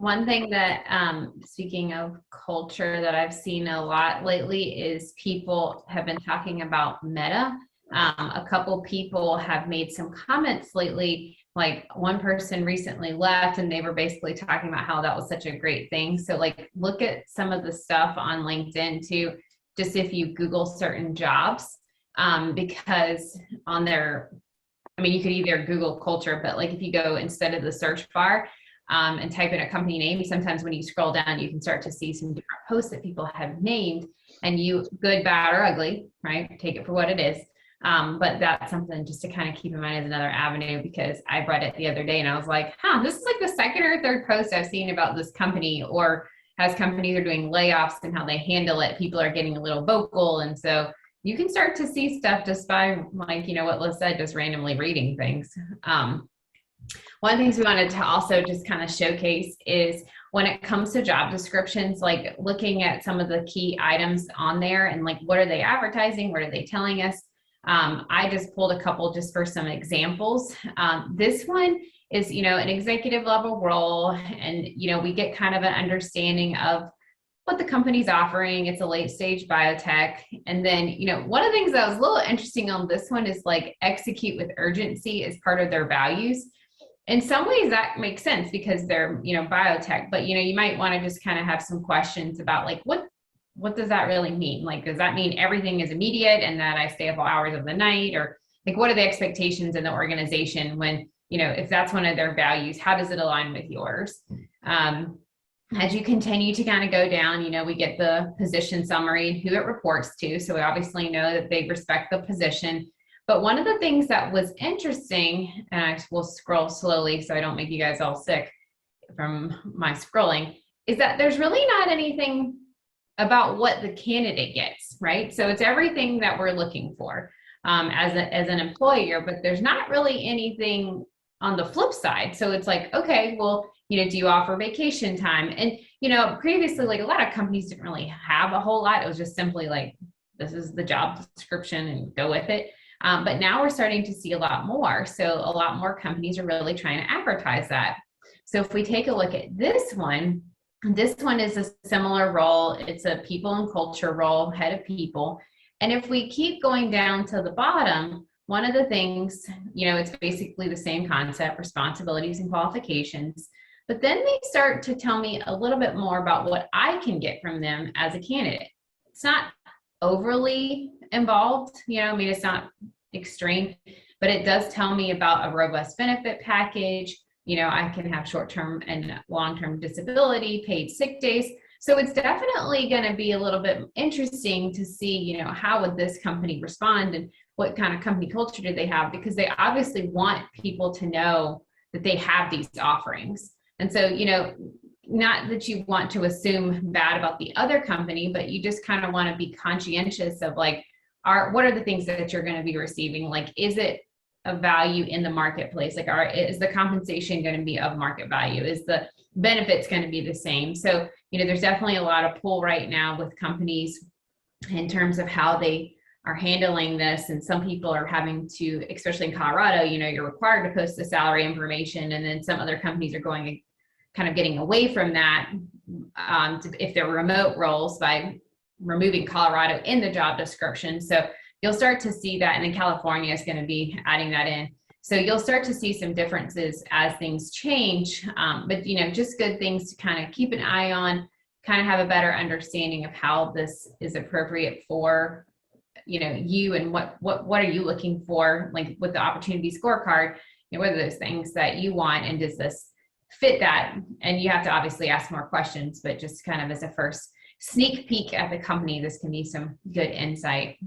One thing that, speaking of culture, that I've seen a lot lately is people have been talking about meta. A couple people have made some comments lately, like one person recently left and they were basically talking about how that was such a great thing. So like look at some of the stuff on LinkedIn too, just if you Google certain jobs, because on their, I mean, you could either Google culture, but like if you go instead of the search bar, and type in a company name, sometimes when you scroll down, you can start to see some different posts that people have named, and you, good, bad, or ugly, right? Take it for what it is. But that's something just to kind of keep in mind as another avenue, because I read it the other day and I was like, this is like the second or third post I've seen about this company, or as companies are doing layoffs and how they handle it, people are getting a little vocal. And so you can start to see stuff just by, like, you know, what Liz said, just randomly reading things. One of the things we wanted to also just kind of showcase is when it comes to job descriptions, like looking at some of the key items on there and like, what are they advertising? What are they telling us? I just pulled a couple just for some examples. This one is, you know, an executive level role, and, you know, we get kind of an understanding of what the company's offering. It's a late stage biotech. And then, you know, one of the things that was a little interesting on this one is like execute with urgency as part of their values. In some ways that makes sense because they're, you know, biotech, but, you know, you might want to just kind of have some questions about like, what does that really mean? Like, does that mean everything is immediate and that I stay up all hours of the night? Or like, what are the expectations in the organization when, you know, if that's one of their values, how does it align with yours? As you continue to kind of go down, you know, we get the position summary and who it reports to. So we obviously know that they respect the position. But one of the things that was interesting, and I will scroll slowly so I don't make you guys all sick from my scrolling, is that there's really not anything about what the candidate gets, right? So it's everything that we're looking for as an employer, but there's not really anything on the flip side. So it's like, okay, well, you know, do you offer vacation time? And, you know, previously, like a lot of companies didn't really have a whole lot. It was just simply like, this is the job description and go with it. But now we're starting to see a lot more. So a lot more companies are really trying to advertise that. So if we take a look at this one is a similar role. It's a people and culture role, head of people. And if we keep going down to the bottom, one of the things, you know, it's basically the same concept, responsibilities and qualifications. But then they start to tell me a little bit more about what I can get from them as a candidate. It's not overly involved, you know, I mean, it's not extreme, but it does tell me about a robust benefit package. You know, I can have short-term and long-term disability, paid sick days. So it's definitely going to be a little bit interesting to see, you know, how would this company respond and what kind of company culture do they have? Because they obviously want people to know that they have these offerings. And so, you know, not that you want to assume bad about the other company, but you just kind of want to be conscientious of like, what are the things that you're going to be receiving? Like, is it a value in the marketplace? Like, is the compensation going to be of market value? Is the benefits going to be the same? So, you know, there's definitely a lot of pull right now with companies in terms of how they are handling this. And some people are having to, especially in Colorado, you know, you're required to post the salary information. And then some other companies are going kind of getting away from that if they're remote roles by removing Colorado in the job description. So you'll start to see that. And then California is going to be adding that in. So you'll start to see some differences as things change. But, you know, just good things to kind of keep an eye on, kind of have a better understanding of how this is appropriate for, you know, you and what are you looking for, like with the opportunity scorecard, you know, what are those things that you want, and does this fit that? And you have to obviously ask more questions, but just kind of as a first sneak peek at the company, this can be some good insight.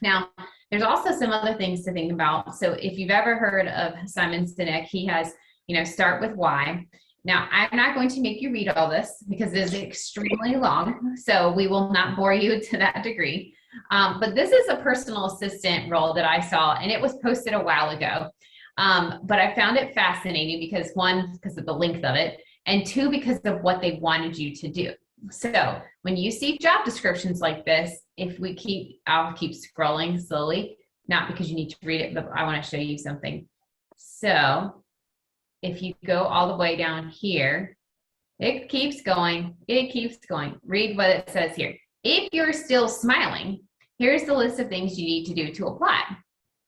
Now, there's also some other things to think about. So if you've ever heard of Simon Sinek, he has, you know, start with why. Now, I'm not going to make you read all this because it is extremely long, so we will not bore you to that degree. But this is a personal assistant role that I saw, and it was posted a while ago. But I found it fascinating because, one, because of the length of it, and two, because of what they wanted you to do. So when you see job descriptions like this, I'll keep scrolling slowly, not because you need to read it, but I want to show you something. So if you go all the way down here, It keeps going. It keeps going. Read what it says here. If you're still smiling, here's the list of things you need to do to apply.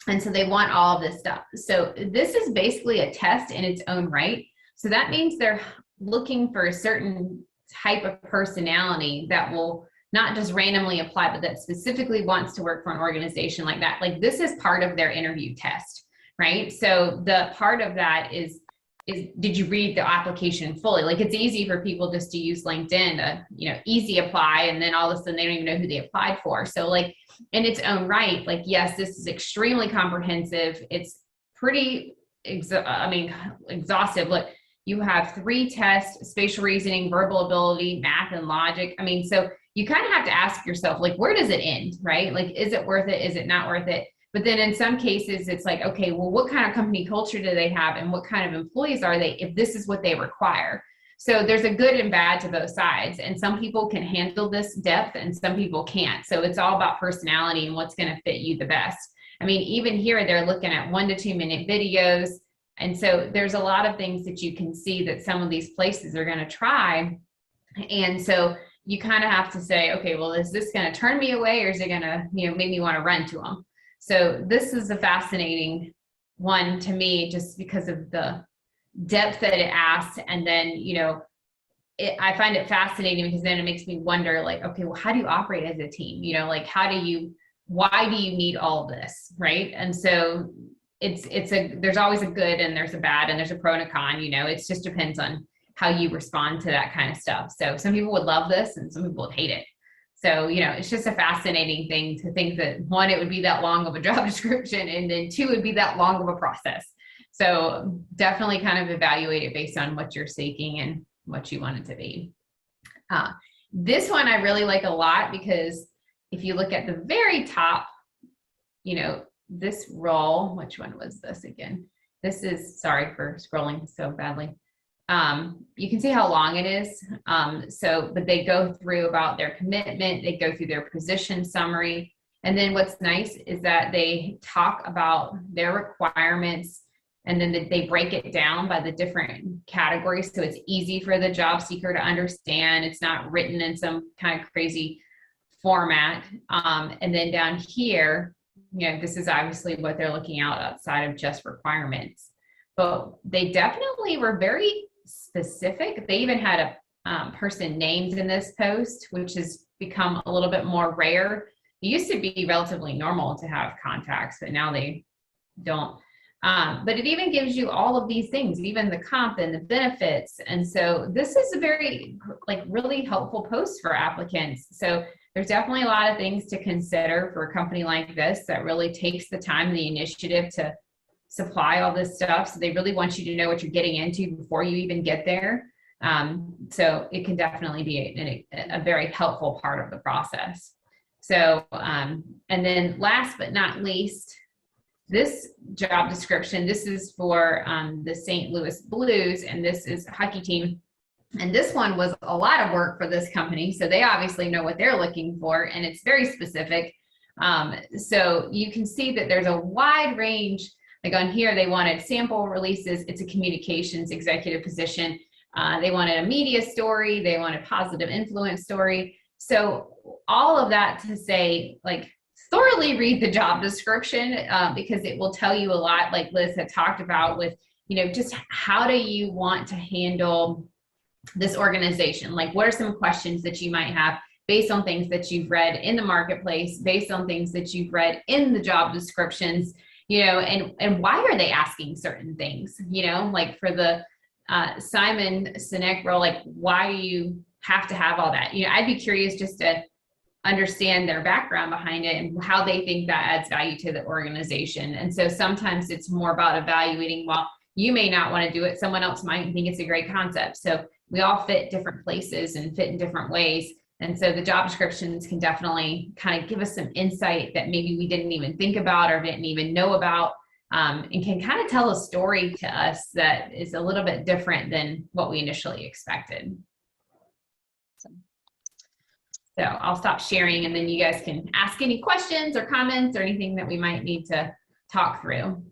And so they want all of this stuff. So this is basically a test in its own right. So that means they're looking for a certain type of personality that will not just randomly apply, but that specifically wants to work for an organization like that. Like this is part of their interview test, right? So the part of that is did you read the application fully? Like it's easy for people just to use LinkedIn to, easy apply, and then all of a sudden they don't even know who they applied for. So like in its own right, like, yes, this is extremely comprehensive. It's pretty, exhaustive. Look, you have 3 tests: spatial reasoning, verbal ability, math, and logic. So you kind of have to ask yourself, like, where does it end, right? Like, is it worth it? Is it not worth it? But then in some cases, it's like, okay, well, what kind of company culture do they have, and what kind of employees are they if this is what they require? So there's a good and bad to both sides. And some people can handle this depth and some people can't. So it's all about personality and what's going to fit you the best. Even here, they're looking at 1 to 2 minute videos. And so there's a lot of things that you can see that some of these places are going to try. And so you kind of have to say, okay, well, is this going to turn me away, or is it going to, make me want to run to them? So this is a fascinating one to me, just because of the depth that it asks. And then, I find it fascinating because then it makes me wonder, like, okay, well, how do you operate as a team? Like, why do you need all of this? Right. And so there's always a good and there's a bad and there's a pro and a con, it just depends on how you respond to that kind of stuff. So some people would love this and some people would hate it. So, it's just a fascinating thing to think that 1, it would be that long of a job description, and then 2, it would be that long of a process. So definitely kind of evaluate it based on what you're seeking and what you want it to be. This one I really like a lot, because if you look at the very top, this role, which one was this again? This is, sorry for scrolling so badly. You can see how long it is. But they go through about their commitment, they go through their position summary. And then what's nice is that they talk about their requirements, and then they break it down by the different categories. So it's easy for the job seeker to understand. It's not written in some kind of crazy format. And then down here, this is obviously what they're looking outside of just requirements. But they definitely were very specific. They even had a person named in this post, which has become a little bit more rare. It used to be relatively normal to have contacts, but now they don't. But it even gives you all of these things, even the comp and the benefits. And so this is a very, really helpful post for applicants. So there's definitely a lot of things to consider for a company like this that really takes the time and the initiative to supply all this stuff. So they really want you to know what you're getting into before you even get there. So it can definitely be a very helpful part of the process. So, and then last but not least, this job description, this is for the St. Louis Blues, and this is a hockey team. And this one was a lot of work for this company. So they obviously know what they're looking for, and it's very specific. So you can see that there's a wide range. Like on here, they wanted sample releases. It's a communications executive position. They wanted a media story. They wanted positive influence story. So all of that to say, thoroughly read the job description, because it will tell you a lot, like Liz had talked about, with, just how do you want to handle this organization? Like, what are some questions that you might have based on things that you've read in the marketplace, based on things that you've read in the job descriptions, and why are they asking certain things? Like for the Simon Sinek role, like, why do you have to have all that? I'd be curious just to understand their background behind it and how they think that adds value to the organization. And so sometimes it's more about evaluating, well, you may not want to do it, someone else might think it's a great concept. So we all fit different places and fit in different ways. And so the job descriptions can definitely kind of give us some insight that maybe we didn't even think about or didn't even know about, and can kind of tell a story to us that is a little bit different than what we initially expected. So I'll stop sharing, and then you guys can ask any questions or comments or anything that we might need to talk through.